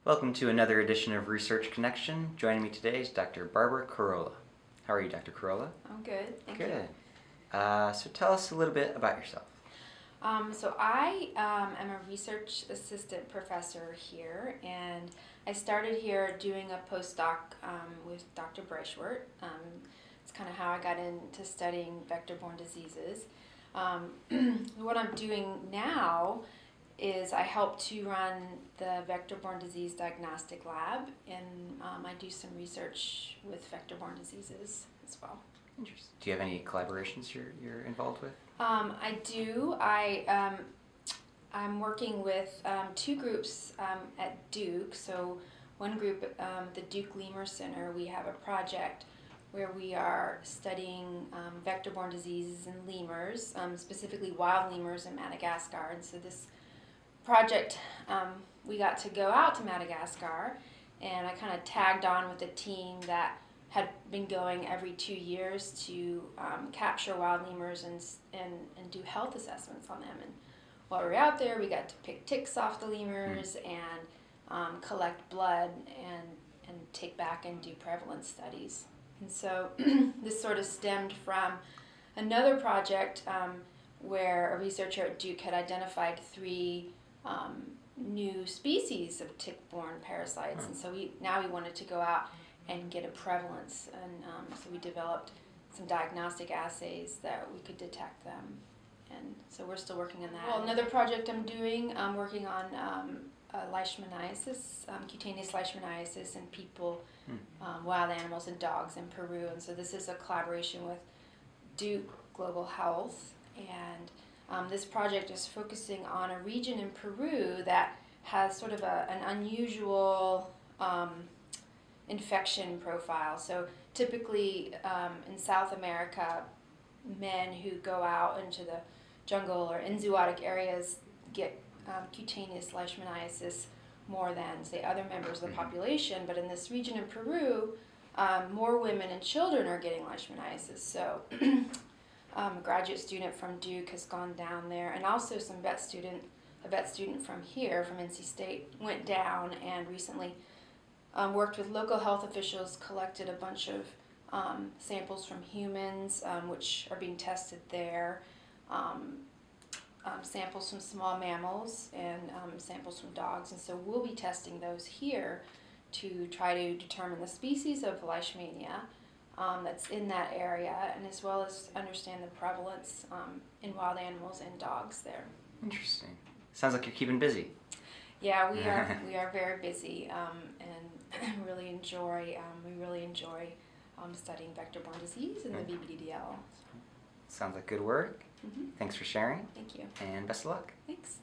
Welcome to another edition of Research Connection. Joining me today is Dr. Barbara Qurollo. How are you, Dr. Qurollo? I'm good, thank you. Good. So tell us a little bit about yourself. So I am a research assistant professor here, and I started here doing a postdoc with Dr. Breischwart. It's kind of how I got into studying vector-borne diseases. What I'm doing now is I help to run the vector-borne disease diagnostic lab, and I do some research with vector-borne diseases as well. Interesting. Do you have any collaborations you're involved with? I do. I'm working with two groups at Duke. So one group, the Duke Lemur Center, we have a project where we are studying vector-borne diseases in lemurs, specifically wild lemurs in Madagascar. And so this project, we got to go out to Madagascar, and I kind of tagged on with a team that had been going every 2 years to capture wild lemurs and do health assessments on them. And while we were out there, we got to pick ticks off the lemurs and collect blood and take back and do prevalence studies. And so this sort of stemmed from another project where a researcher at Duke had identified 3 new species of tick-borne parasites, and so now we wanted to go out and get a prevalence, and so we developed some diagnostic assays that we could detect them, and so we're still working on that. Well, another project I'm doing, I'm working on leishmaniasis, cutaneous leishmaniasis in people, wild animals and dogs in Peru, and so this is a collaboration with Duke Global Health, and this project is focusing on a region in Peru that has sort of an unusual infection profile. So typically in South America, men who go out into the jungle or in zootic areas get cutaneous leishmaniasis more than, say, other members of the population. But in this region in Peru, more women and children are getting leishmaniasis. So a graduate student from Duke has gone down there, and also a vet student from here, from NC State, went down and recently worked with local health officials, collected a bunch of samples from humans, which are being tested there, samples from small mammals, and samples from dogs. And so we'll be testing those here to try to determine the species of leishmania that's in that area, and as well as understand the prevalence in wild animals and dogs there. Interesting. Sounds like you're keeping busy. Yeah, we are very busy, and really enjoy studying vector-borne disease and the VBDDL. Sounds like good work. Thanks for sharing. Thank you. And best of luck. Thanks.